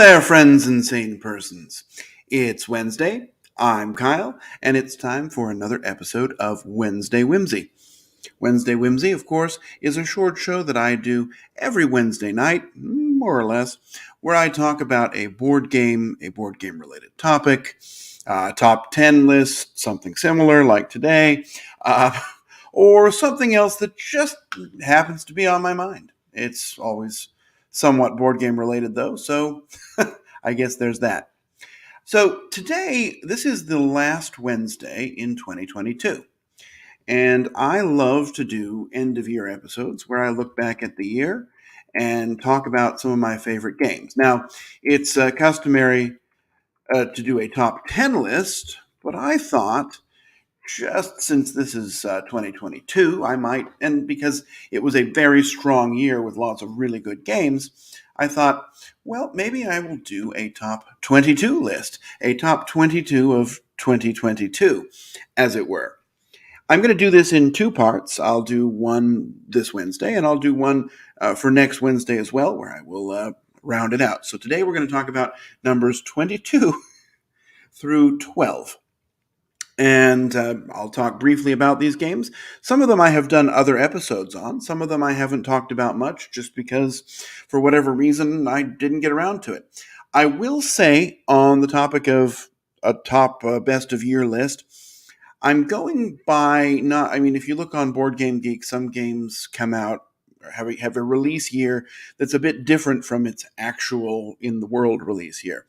there, friends and sane persons. It's Wednesday. I'm Kyle, and it's time for another episode of Wednesday Whimsy. Wednesday Whimsy, of course, is a short show that I do every Wednesday night, more or less, where I talk about a board game related topic, top 10 list, something similar like today, uh, or something else that just happens to be on my mind. It's always somewhat board game related, though, so I guess there's that. So today, this is the last Wednesday in 2022. And I love to do end of year episodes where I look back at the year and talk about some of my favorite games. Now, it's customary to do a top 10 list, but I thought just since this is 2022, I might, and because it was a very strong year with lots of really good games, I thought, well, maybe I will do a top 22 list, a top 22 of 2022, as it were. I'm going to do this in two parts. I'll do one this Wednesday, and I'll do one for next Wednesday as well, where I will round it out. So today we're going to talk about numbers 22 through 12. And I'll talk briefly about these games. Some of them I have done other episodes on. Some of them I haven't talked about much just because, for whatever reason, I didn't get around to it. I will say, on the topic of a top best of year list, I'm going by not. I mean, if you look on Board Game Geek, some games come out or have a release year that's a bit different from its actual in the world release year.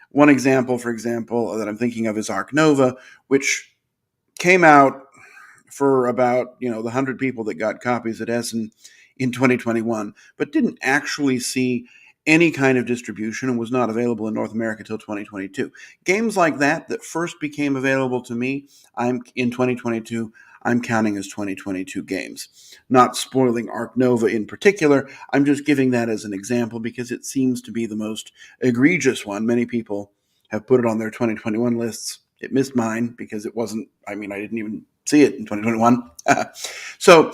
One example, for example, that I'm thinking of is Ark Nova, which came out for about the 100 people that got copies at Essen in 2021, but didn't actually see any kind of distribution and was not available in North America until 2022. Games like that first became available to me, in 2022. I'm counting as 2022 games. Not spoiling Ark Nova in particular, I'm just giving that as an example because it seems to be the most egregious one. Many people have put it on their 2021 lists. It missed mine because it wasn't, I didn't even see it in 2021. So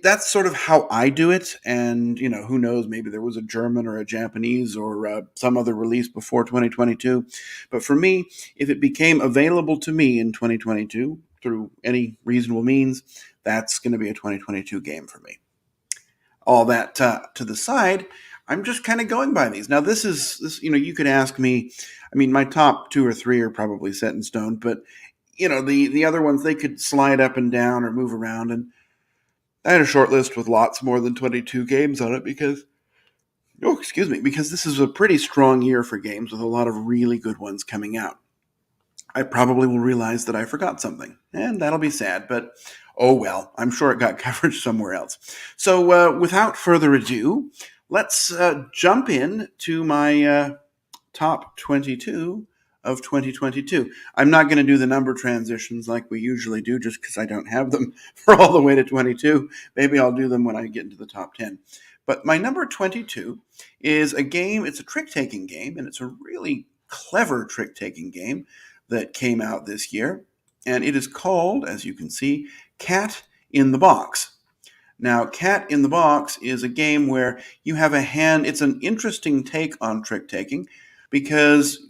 that's sort of how I do it. And, who knows, maybe there was a German or a Japanese or some other release before 2022. But for me, if it became available to me in 2022 through any reasonable means, that's going to be a 2022 game for me. All that to the side, I'm just kind of going by these. Now, this, you could ask me, my top two or three are probably set in stone, but, the other ones, they could slide up and down or move around. And I had a short list with lots more than 22 games on it because this is a pretty strong year for games with a lot of really good ones coming out. I probably will realize that I forgot something, and that'll be sad, but oh well, I'm sure it got coverage somewhere else. So without further ado, let's jump in to my top 22 of 2022. I'm not going to do the number transitions like we usually do just because I don't have them for all the way to 22. Maybe I'll do them when I get into the top 10. But my number 22 is a game, it's a trick-taking game, and it's a really clever trick-taking game that came out this year, and it is called, as you can see, Cat in the Box. Now, Cat in the Box is a game where you have a hand. It's an interesting take on trick-taking because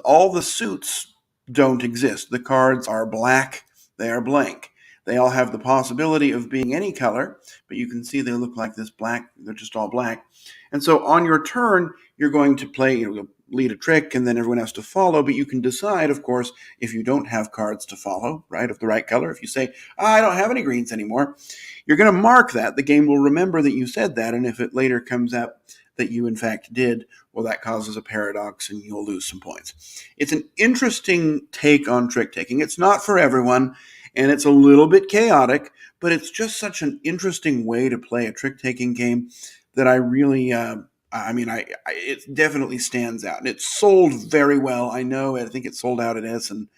all the suits don't exist. The cards are black. They are blank. They all have the possibility of being any color, but you can see they look like this black. They're just all black. And so on your turn, you're going to play, lead a trick, and then everyone has to follow. But you can decide, of course, if you don't have cards to follow, right, of the right color. If you say, I don't have any greens anymore, you're going to mark that. The game will remember that you said that, and if it later comes up that you, in fact, did, well, that causes a paradox, and you'll lose some points. It's an interesting take on trick-taking. It's not for everyone, and it's a little bit chaotic, but it's just such an interesting way to play a trick-taking game that I really, it definitely stands out. And it's sold very well. I know, I think it sold out at Essen.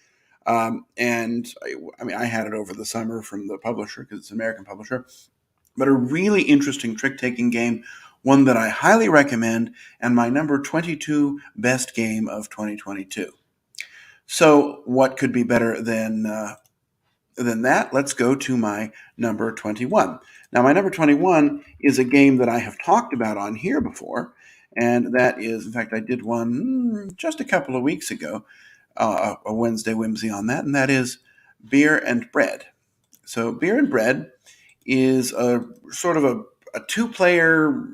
And I had it over the summer from the publisher because it's an American publisher. But a really interesting trick-taking game, one that I highly recommend, and my number 22 best game of 2022. So what could be better than that? Let's go to my number 21. Now, my number 21 is a game that I have talked about on here before, And that is, in fact, I did one just a couple of weeks ago, a Wednesday Whimsy on that, and that is Beer and Bread. So Beer and Bread is a sort of a two-player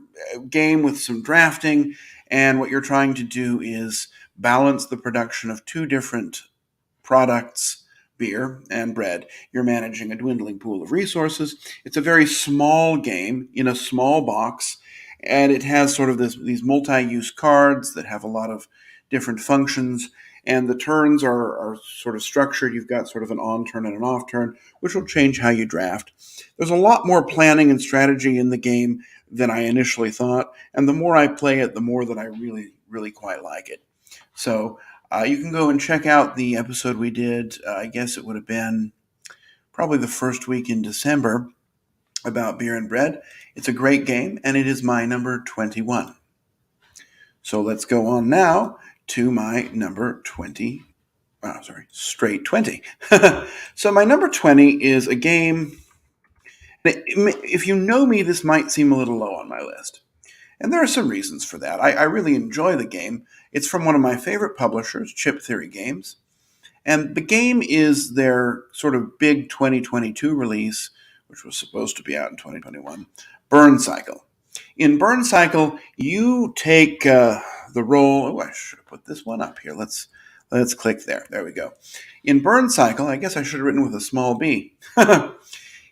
game with some drafting, and what you're trying to do is balance the production of two different products, beer and bread. You're managing a dwindling pool of resources. It's a very small game in a small box, and it has sort of these multi-use cards that have a lot of different functions. And the turns are sort of structured. You've got sort of an on turn and an off turn, which will change how you draft. There's a lot more planning and strategy in the game than I initially thought. And the more I play it, the more that I really, really quite like it. So you can go and check out the episode we did. I guess it would have been probably the first week in December about Beer and Bread. It's a great game, and it is my number 21. So let's go on now to my number 20. Straight 20. So my number 20 is a game. If you know me, this might seem a little low on my list. And there are some reasons for that. I really enjoy the game. It's from one of my favorite publishers, Chip Theory Games. And the game is their sort of big 2022 release, which was supposed to be out in 2021, Burn Cycle. In Burn Cycle, you take the role. Oh, I should have put this one up here. Let's click there. There we go. In Burn Cycle, I guess I should have written with a small b.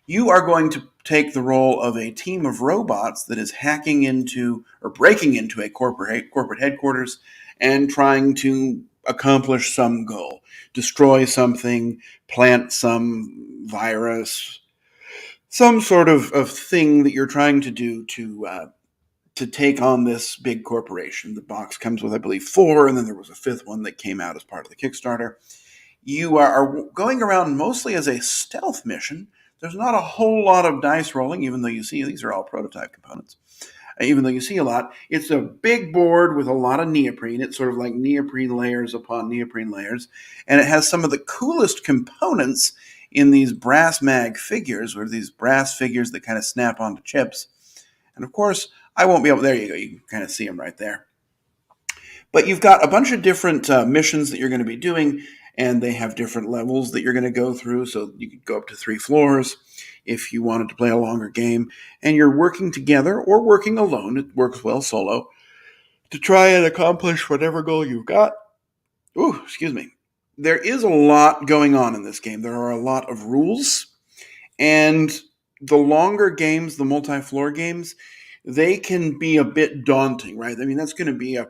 You are going to take the role of a team of robots that is hacking into or breaking into a corporate headquarters and trying to accomplish some goal, destroy something, plant some virus, some sort of thing that you're trying to do to take on this big corporation. The box comes with, I believe, 4, and then there was a 5th one that came out as part of the Kickstarter. You are going around mostly as a stealth mission. There's not a whole lot of dice rolling, even though you see these are all prototype components. Even though you see a lot, it's a big board with a lot of neoprene. It's sort of like neoprene layers upon neoprene layers. And it has some of the coolest components in these brass mag figures, or these brass figures that kind of snap onto chips. And of course, I won't be able, there you go, you can kind of see them right there. But you've got a bunch of different missions that you're going to be doing, and they have different levels that you're going to go through. So you could go up to 3 floors if you wanted to play a longer game. And you're working together or working alone. It works well solo to try and accomplish whatever goal you've got. Ooh, excuse me. There is a lot going on in this game. There are a lot of rules. And the longer games, the multi-floor games, they can be a bit daunting, right? I mean, that's going to be a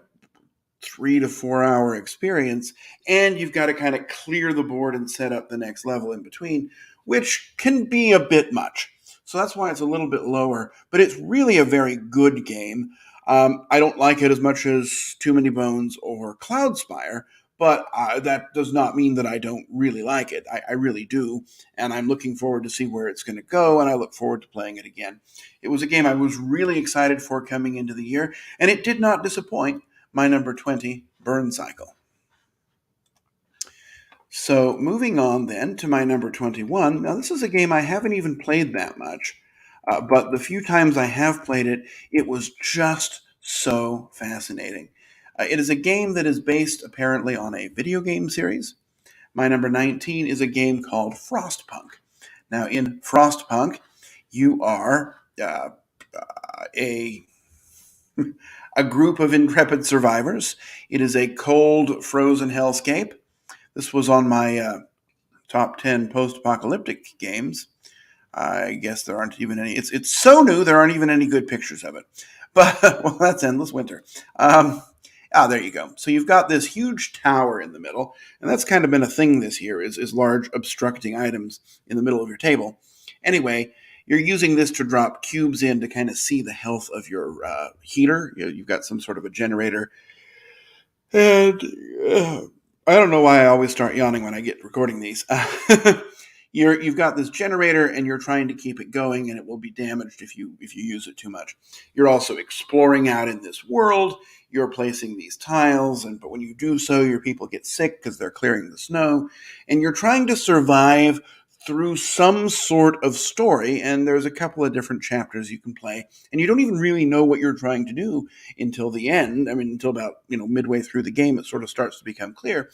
3 to 4 hour experience, and you've got to kind of clear the board and set up the next level in between, which can be a bit much. So that's why it's a little bit lower, but it's really a very good game. I don't like it as much as Too Many Bones or Cloudspire, but that does not mean that I don't really like it. I really do, and I'm looking forward to see where it's going to go, and I look forward to playing it again. It was a game I was really excited for coming into the year, and it did not disappoint. My number 20, Burn Cycle. So moving on then to my number 21. Now this is a game I haven't even played that much, but the few times I have played it, it was just so fascinating. It is a game that is based apparently on a video game series. My number 19 is a game called Frostpunk. Now in Frostpunk, you are a group of intrepid survivors. It is a cold, frozen hellscape. This was on my top 10 post-apocalyptic games. I guess there aren't even any. It's so new, there aren't even any good pictures of it. But, well, that's Endless Winter. There you go. So you've got this huge tower in the middle, and that's kind of been a thing this year, is large obstructing items in the middle of your table. Anyway, you're using this to drop cubes in to kind of see the health of your heater. You've got some sort of a generator. And I don't know why I always start yawning when I get recording these. You've got this generator, and you're trying to keep it going, and it will be damaged if you use it too much. You're also exploring out in this world. You're placing these tiles, but when you do so, your people get sick because they're clearing the snow. And you're trying to survive through some sort of story, and there's a couple of different chapters you can play, and you don't even really know what you're trying to do until the end. I mean, until about midway through the game, it sort of starts to become clear.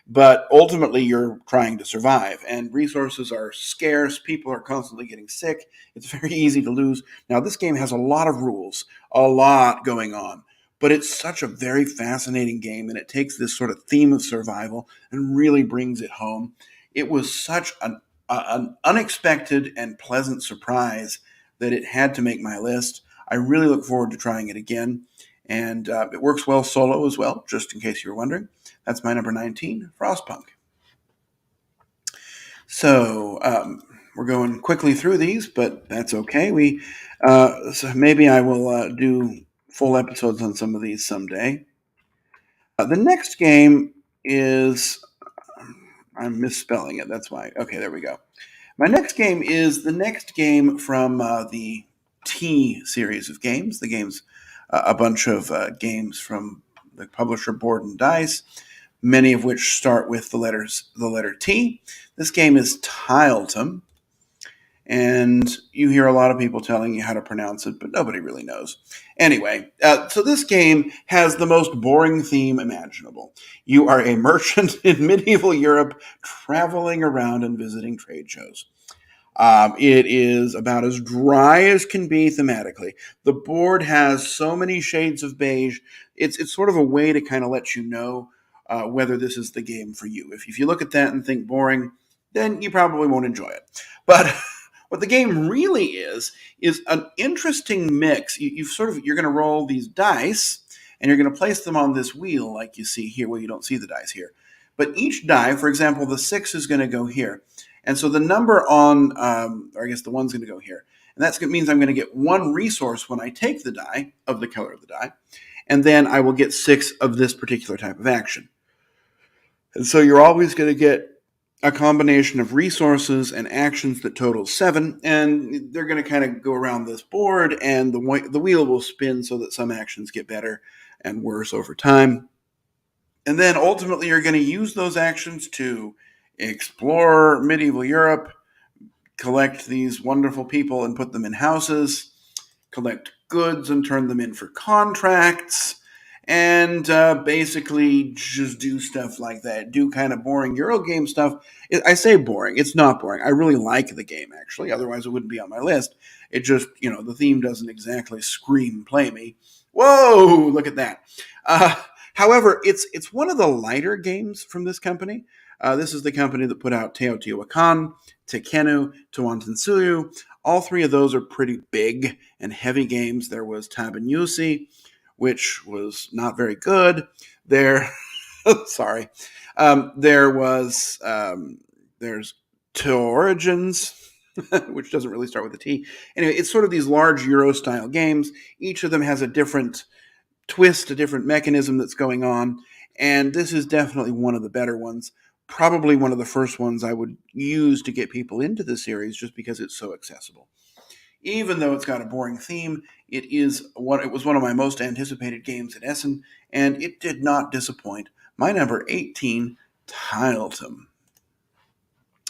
But ultimately, you're trying to survive, and resources are scarce. People are constantly getting sick. It's very easy to lose. Now, this game has a lot of rules, a lot going on, but it's such a very fascinating game, and it takes this sort of theme of survival and really brings it home. It was such an unexpected and pleasant surprise that it had to make my list. I really look forward to trying it again, and it works well solo as well, just in case you were wondering. That's my number 19, Frostpunk. So we're going quickly through these, but that's okay. So maybe I will do full episodes on some of these someday. The next game is, I'm misspelling it. That's why. Okay, there we go. My next game is the next game from the T series of games. The game's a bunch of games from the publisher Board and Dice, many of which start with the letter T. This game is Tiletum, and you hear a lot of people telling you how to pronounce it, but nobody really knows. Anyway, so this game has the most boring theme imaginable. You are a merchant in medieval Europe traveling around and visiting trade shows. It is about as dry as can be thematically. The board has so many shades of beige. It's sort of a way to kind of let you know whether this is the game for you. If you look at that and think boring, then you probably won't enjoy it. But what the game really is an interesting mix. You're going to roll these dice, and you're going to place them on this wheel like you see here. Well, you don't see the dice here. But each die, for example, the 6 is going to go here. And so the number on, or I guess the 1's going to go here. And that means I'm going to get 1 resource when I take the die of the color of the die. And then I will get 6 of this particular type of action. And so you're always going to get a combination of resources and actions that total 7. And they're going to kind of go around this board, and the wheel will spin so that some actions get better and worse over time. And then ultimately you're going to use those actions to explore medieval Europe, collect these wonderful people and put them in houses, collect goods and turn them in for contracts, and basically just do stuff like that. Do kind of boring Eurogame stuff. I say boring. It's not boring. I really like the game, actually. Otherwise, it wouldn't be on my list. It just, the theme doesn't exactly scream play me. Whoa, look at that. However, it's one of the lighter games from this company. This is the company that put out Teotihuacan, Tekenu, Tawantinsuyu. All 3 of those are pretty big and heavy games. There was Tabenyusi, which was not very good. Sorry. There's Teorigins, which doesn't really start with a T. Anyway, it's sort of these large Euro-style games. Each of them has a different twist, a different mechanism that's going on, and this is definitely one of the better ones. Probably one of the first ones I would use to get people into the series, just because it's so accessible. Even though it's got a boring theme, it was one of my most anticipated games at Essen, and it did not disappoint. My number 18, Tiletum.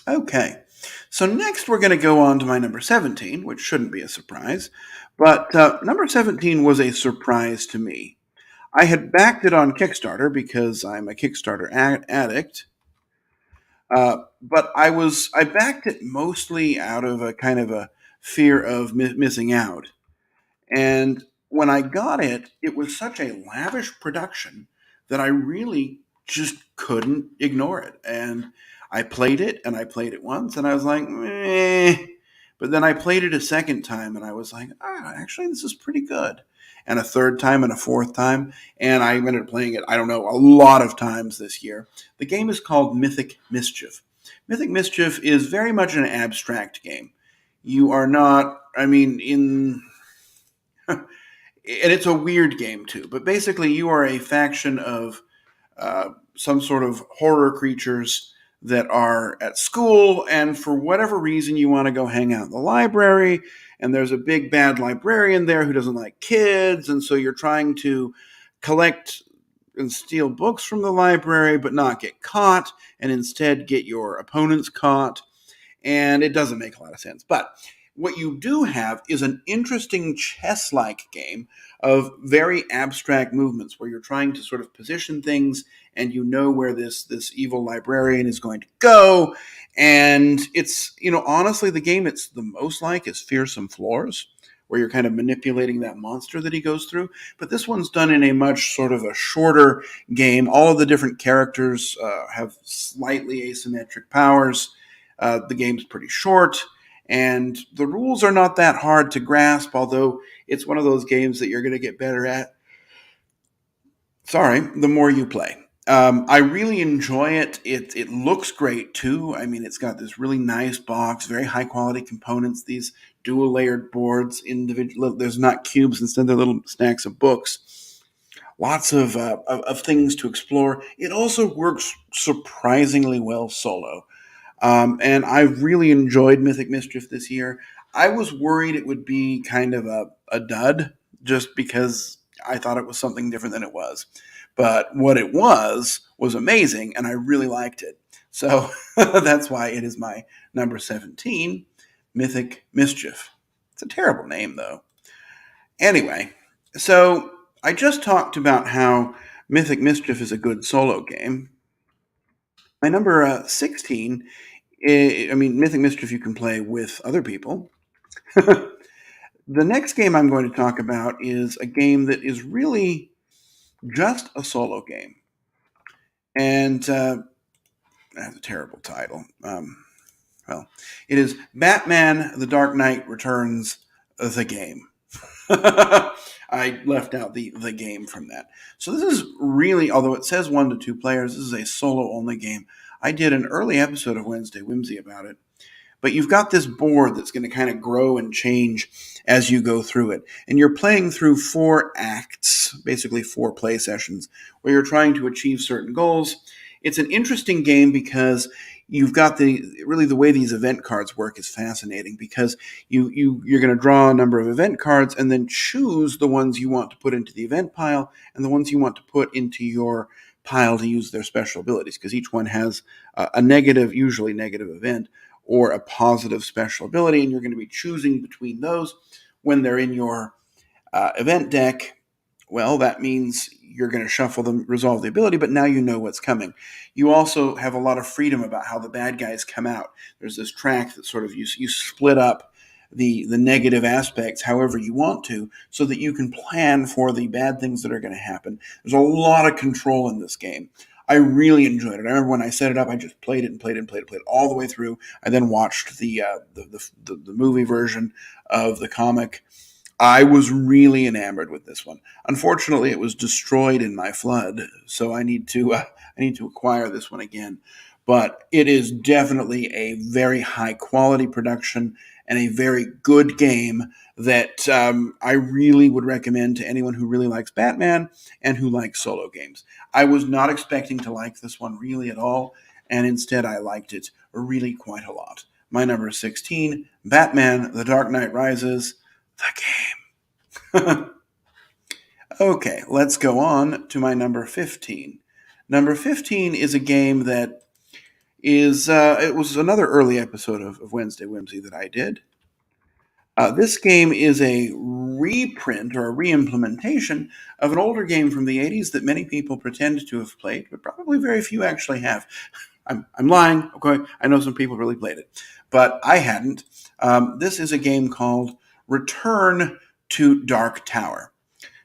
Okay, so next we're going to go on to my number 17, which shouldn't be a surprise, but number 17 was a surprise to me. I had backed it on Kickstarter because I'm a Kickstarter addict, but I backed it mostly out of a kind of a fear of missing out. And when I got it, it was such a lavish production that I really just couldn't ignore it. And I played it, and I played it once, and I was like, meh. But then I played it a second time, and I was like, actually, this is pretty good. And a third time and a fourth time, and I ended up playing it, I don't know, a lot of times this year. The game is called Mythic Mischief. Mythic Mischief is very much an abstract game. You are not, and it's a weird game too, but basically you are a faction of some sort of horror creatures that are at school, and for whatever reason you want to go hang out in the library, and there's a big bad librarian there who doesn't like kids, and so you're trying to collect and steal books from the library but not get caught, and instead get your opponents caught. and it doesn't make a lot of sense. But what you do have is an interesting chess-like game of very abstract movements where you're trying to sort of position things, and you know where this evil librarian is going to go. And it's, honestly, the game it's the most like is Fearsome Floors, where you're kind of manipulating that monster that he goes through. But this one's done in a much sort of a shorter game. All of the different characters have slightly asymmetric powers. The game's pretty short, and the rules are not that hard to grasp, although it's one of those games that you're going to get better at, the more you play. I really enjoy it. It looks great too. I mean, it's got this really nice box, very high quality components. These dual layered boards, individual. There's not cubes; instead, they're little stacks of books. Lots of things to explore. It also works surprisingly well solo. And I've really enjoyed Mythic Mischief this year. I was worried it would be kind of a dud just because I thought it was something different than it was. But what it was amazing, and I really liked it. So that's why it is my number 17, Mythic Mischief. It's a terrible name, though. Anyway, so I just talked about how Mythic Mischief is a good solo game. My number 16, Mythic Mischief you can play with other people. The next game I'm going to talk about is a game that is really just a solo game. And that's a terrible title. It is Batman The Dark Knight Returns, the game. I left out the game from that. So this is really, although it says 1 to 2 players, this is a solo-only game. I did an early episode of Wednesday Whimsy about it. But you've got this board that's going to kind of grow and change as you go through it. And you're playing through 4 acts, basically 4 play sessions, where you're trying to achieve certain goals. It's an interesting game because you've got the way these event cards work is fascinating, because you're going to draw a number of event cards and then choose the ones you want to put into the event pile and the ones you want to put into your pile to use their special abilities, because each one has a negative, usually negative event, or a positive special ability, and you're going to be choosing between those when they're in your event deck. Well, that means you're going to shuffle them, resolve the ability, but now you know what's coming. You also have a lot of freedom about how the bad guys come out. There's this track that sort of you split up the negative aspects however you want to, so that you can plan for the bad things that are going to happen. There's a lot of control in this game. I really enjoyed it. I remember when I set it up, I just played it all the way through. I then watched the movie version of the comic. I was really enamored with this one. Unfortunately, it was destroyed in my flood, so I need to acquire this one again. But it is definitely a very high quality production and a very good game that I really would recommend to anyone who really likes Batman and who likes solo games. I was not expecting to like this one really at all, and instead I liked it really quite a lot. My number 16, Batman The Dark Knight Rises, the game. Okay, let's go on to my number 15. Number 15 is a game that is, it was another early episode of Wednesday Whimsy that I did. This game is a reprint or a reimplementation of an older game from the 80s that many people pretend to have played, but probably very few actually have. I'm lying. Okay, I know some people really played it, but I hadn't. This is a game called Return to Dark Tower.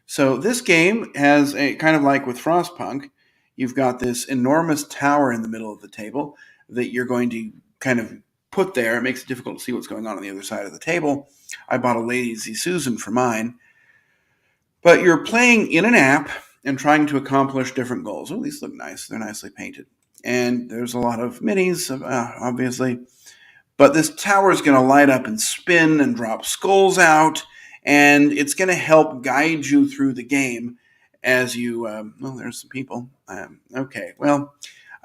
So this game has a kind of like with Frostpunk, you've got this enormous tower in the middle of the table that you're going to kind of put there. It makes it difficult to see what's going on the other side of the table. I bought a Lazy Susan for mine. But you're playing in an app and trying to accomplish different goals. Oh, these look nice. They're nicely painted. And there's a lot of minis, obviously. But this tower is going to light up and spin and drop skulls out. And it's going to help guide you through the game as you... there's some people. Okay, well...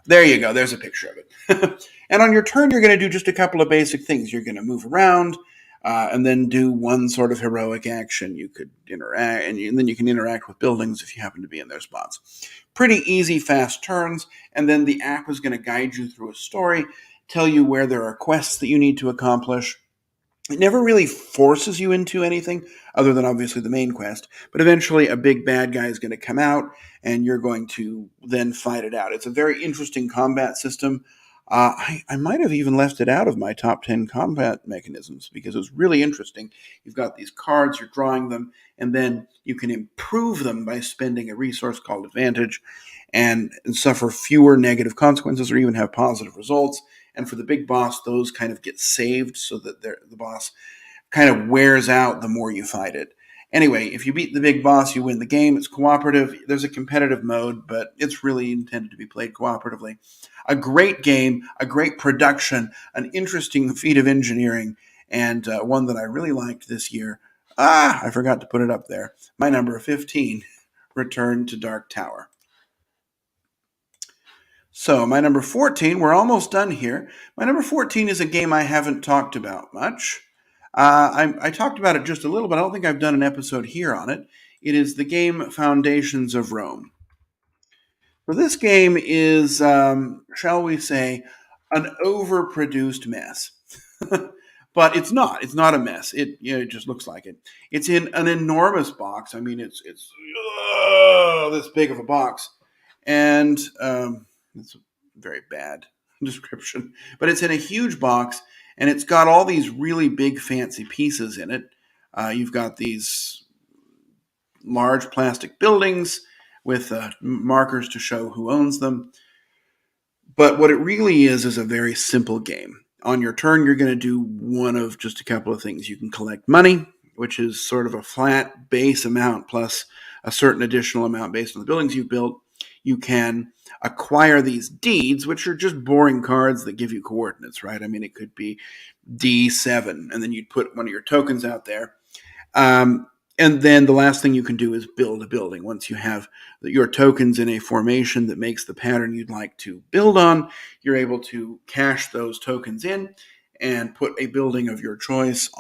There you go. There's a picture of it. And on your turn, you're going to do just a couple of basic things. You're going to move around and then do one sort of heroic action. You could interact, and then you can interact with buildings if you happen to be in their spots. Pretty easy, fast turns. And then the app is going to guide you through a story, tell you where there are quests that you need to accomplish. It never really forces you into anything other than obviously the main quest, but eventually a big bad guy is going to come out and you're going to then fight it out. It's a very interesting combat system. I might have even left it out of my top 10 combat mechanisms because it was really interesting. You've got these cards, you're drawing them, and then you can improve them by spending a resource called advantage and suffer fewer negative consequences or even have positive results. And for the big boss, those kind of get saved so that the boss kind of wears out the more you fight it. Anyway, if you beat the big boss, you win the game. It's cooperative. There's a competitive mode, but it's really intended to be played cooperatively. A great game, a great production, an interesting feat of engineering, and one that I really liked this year. I forgot to put it up there. My number 15, Return to Dark Tower. So, my number 14, we're almost done here. My number 14 is a game I haven't talked about much. I talked about it just a little, but I don't think I've done an episode here on it. It is the game Foundations of Rome. So, this game is, shall we say, an overproduced mess. But it's not. It's not a mess. It just looks like it. It's in an enormous box. I mean, it's this big of a box, and it's a very bad description. But it's in a huge box, and it's got all these really big, fancy pieces in it. You've got these large plastic buildings with markers to show who owns them. But what it really is a very simple game. On your turn, you're going to do one of just a couple of things. You can collect money, which is sort of a flat base amount plus a certain additional amount based on the buildings you've built. You can acquire these deeds, which are just boring cards that give you coordinates, right? I mean, it could be D7, and then you'd put one of your tokens out there. And then the last thing you can do is build a building. Once you have your tokens in a formation that makes the pattern you'd like to build on, you're able to cash those tokens in and put a building of your choice,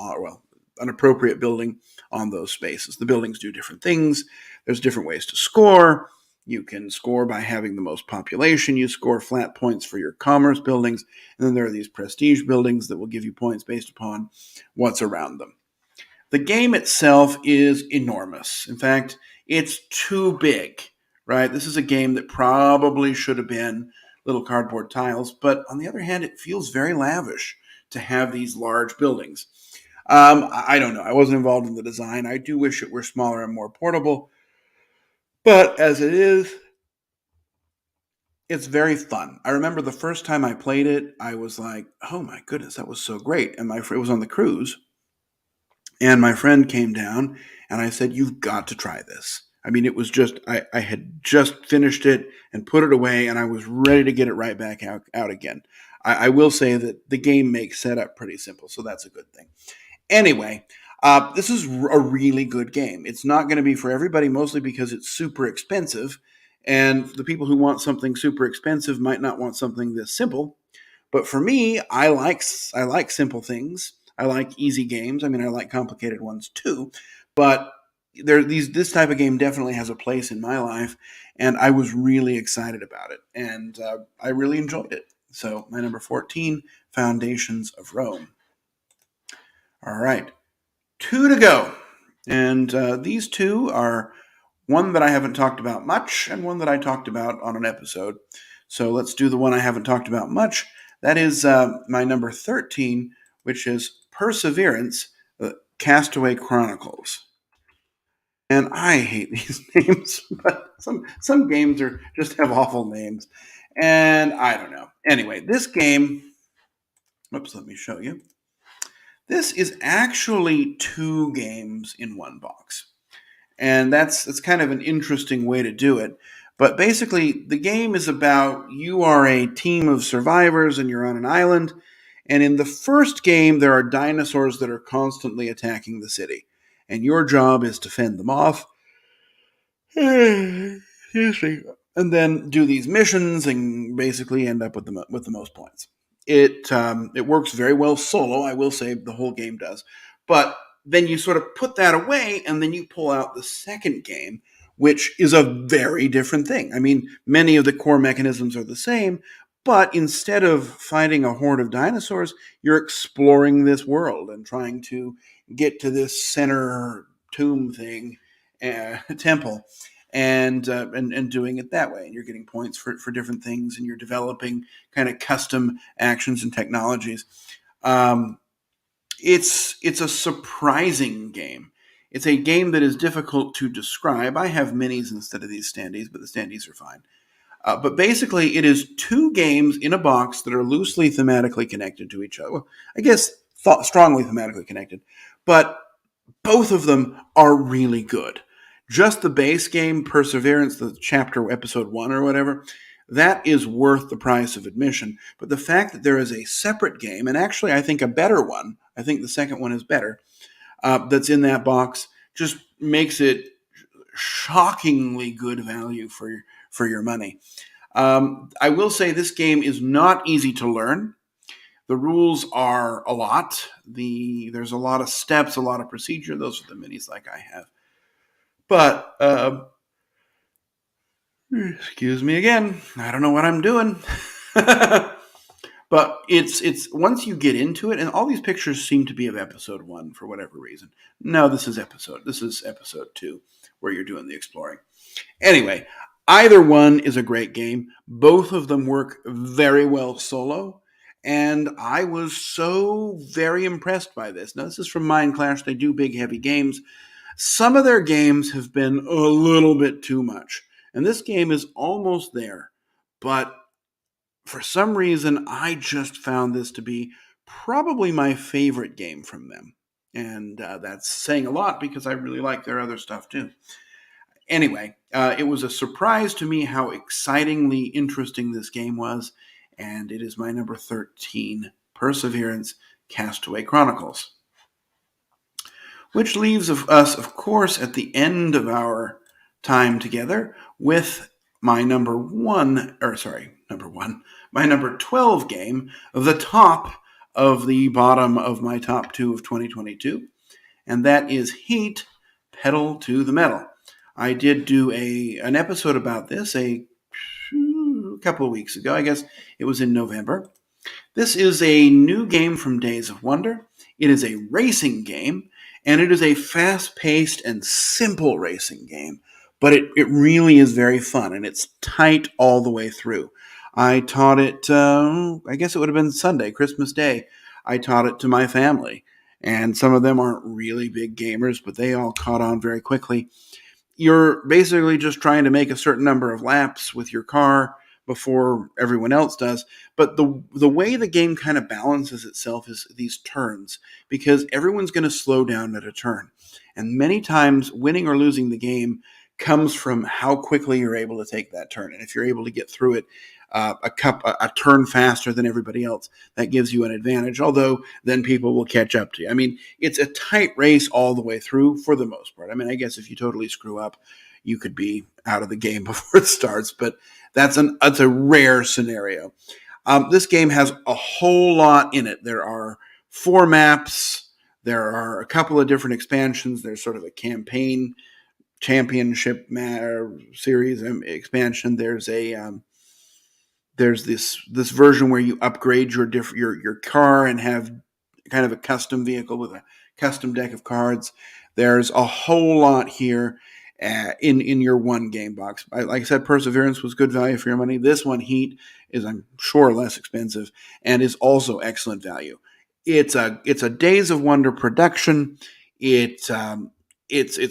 an appropriate building on those spaces. The buildings do different things. There's different ways to score. You can score by having the most population. You score flat points for your commerce buildings. And then there are these prestige buildings that will give you points based upon what's around them. The game itself is enormous. In fact, it's too big, right? This is a game that probably should have been little cardboard tiles, but on the other hand, it feels very lavish to have these large buildings. I don't know. I wasn't involved in the design. I do wish it were smaller and more portable, but as it is, it's very fun. I remember the first time I played it, I was like, oh my goodness, that was so great. And it was on the cruise. And my friend came down and I said, you've got to try this. I mean, it was just, I had just finished it and put it away and I was ready to get it right back out again. I will say that the game makes setup pretty simple, so that's a good thing. Anyway, this is a really good game. It's not going to be for everybody, mostly because it's super expensive. And the people who want something super expensive might not want something this simple. But for me, I like simple things. I like easy games. I mean, I like complicated ones too. But this type of game definitely has a place in my life, and I was really excited about it, and I really enjoyed it. So my number 14, Foundations of Rome. All right, 2 to go. And these two are one that I haven't talked about much and one that I talked about on an episode. So let's do the one I haven't talked about much. That is my number 13, which is Perseverance, Castaway Chronicles. And I hate these names, but some games just have awful names. And I don't know. Anyway, this game, oops, let me show you. This is actually 2 games in one box. And that's kind of an interesting way to do it. But basically, the game is about you are a team of survivors and you're on an island. And in the first game, there are dinosaurs that are constantly attacking the city. And your job is to fend them off. And then do these missions and basically end up with the most points. It works very well solo, I will say the whole game does. But then you sort of put that away and then you pull out the second game, which is a very different thing. I mean, many of the core mechanisms are the same, But instead of fighting a horde of dinosaurs, you're exploring this world and trying to get to this center tomb thing, temple, and doing it that way. And you're getting points for different things, and you're developing kind of custom actions and technologies. Um, it's a surprising game. It's a game that is difficult to describe. I have minis instead of these standees, but the standees are fine. But basically, it is two games in a box that are loosely thematically connected to each other. Well, I guess strongly thematically connected, but both of them are really good. Just the base game, Perseverance, the chapter episode 1 or whatever, that is worth the price of admission. But the fact that there is a separate game, and actually I think a better one, I think the second one is better, that's in that box, just makes it shockingly good value for your money. I will say this game is not easy to learn. The rules are a lot. There's a lot of steps, a lot of procedure. Those are the minis like I have. But excuse me again. I don't know what I'm doing. But it's once you get into it, and all these pictures seem to be of episode 1 for whatever reason. No, this is episode 2 where you're doing the exploring. Anyway, either one is a great game. Both of them work very well solo. And I was so very impressed by this. Now, this is from Mind Clash. They do big, heavy games. Some of their games have been a little bit too much. And this game is almost there. But for some reason, I just found this to be probably my favorite game from them. And that's saying a lot because I really like their other stuff too. Anyway, it was a surprise to me how excitingly interesting this game was, and it is my number 13, Perseverance Castaway Chronicles. Which leaves us, of course, at the end of our time together with my number 12 game, the top of the bottom of my top 2 of 2022, and that is Heat, Pedal to the Metal. I did do an episode about this a couple of weeks ago. I guess it was in November. This is a new game from Days of Wonder. It is a racing game, and it is a fast-paced and simple racing game, but it really is very fun, and it's tight all the way through. I taught it, I guess it would have been Sunday, Christmas Day. I taught it to my family, and some of them aren't really big gamers, but they all caught on very quickly. You're basically just trying to make a certain number of laps with your car before everyone else does. But the way the game kind of balances itself is these turns, because everyone's going to slow down at a turn. And many times winning or losing the game comes from how quickly you're able to take that turn. And if you're able to get through it a turn faster than everybody else, that gives you an advantage, although then people will catch up to you. I mean, it's a tight race all the way through for the most part. I mean, I guess if you totally screw up, you could be out of the game before it starts, but that's a rare scenario. This game has a whole lot in it. There are 4 maps. There are a couple of different expansions. There's sort of a campaign championship series expansion. There's this version where you upgrade your car and have kind of a custom vehicle with a custom deck of cards. There's a whole lot here in your one game box. Like I said, Perseverance was good value for your money. This one, Heat, is, I'm sure, less expensive and is also excellent value. It's a Days of Wonder production. Its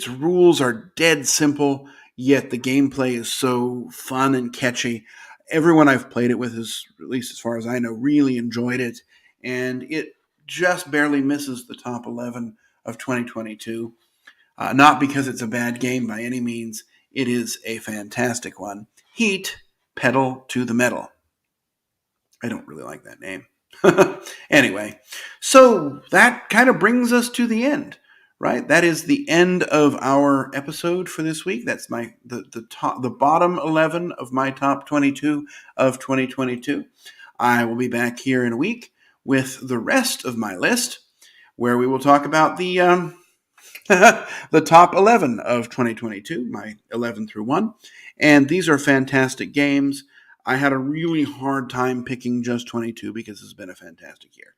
rules are dead simple, yet the gameplay is so fun and catchy. Everyone I've played it with has, at least as far as I know, really enjoyed it, and it just barely misses the top 11 of 2022. Not because it's a bad game by any means. It is a fantastic one. Heat, Pedal to the Metal. I don't really like that name. Anyway, so that kind of brings us to the end, right? That is the end of our episode for this week. That's the bottom 11 of my top 22 of 2022. I will be back here in a week with the rest of my list, where we will talk about the the top 11 of 2022, my 11 through 1. And these are fantastic games. I had a really hard time picking just 22 because it's been a fantastic year.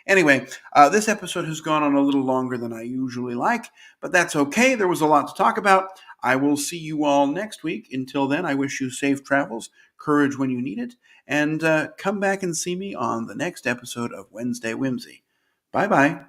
Anyway, this episode has gone on a little longer than I usually like, but that's okay. There was a lot to talk about. I will see you all next week. Until then, I wish you safe travels, courage when you need it, and come back and see me on the next episode of Wednesday Whimsy. Bye-bye.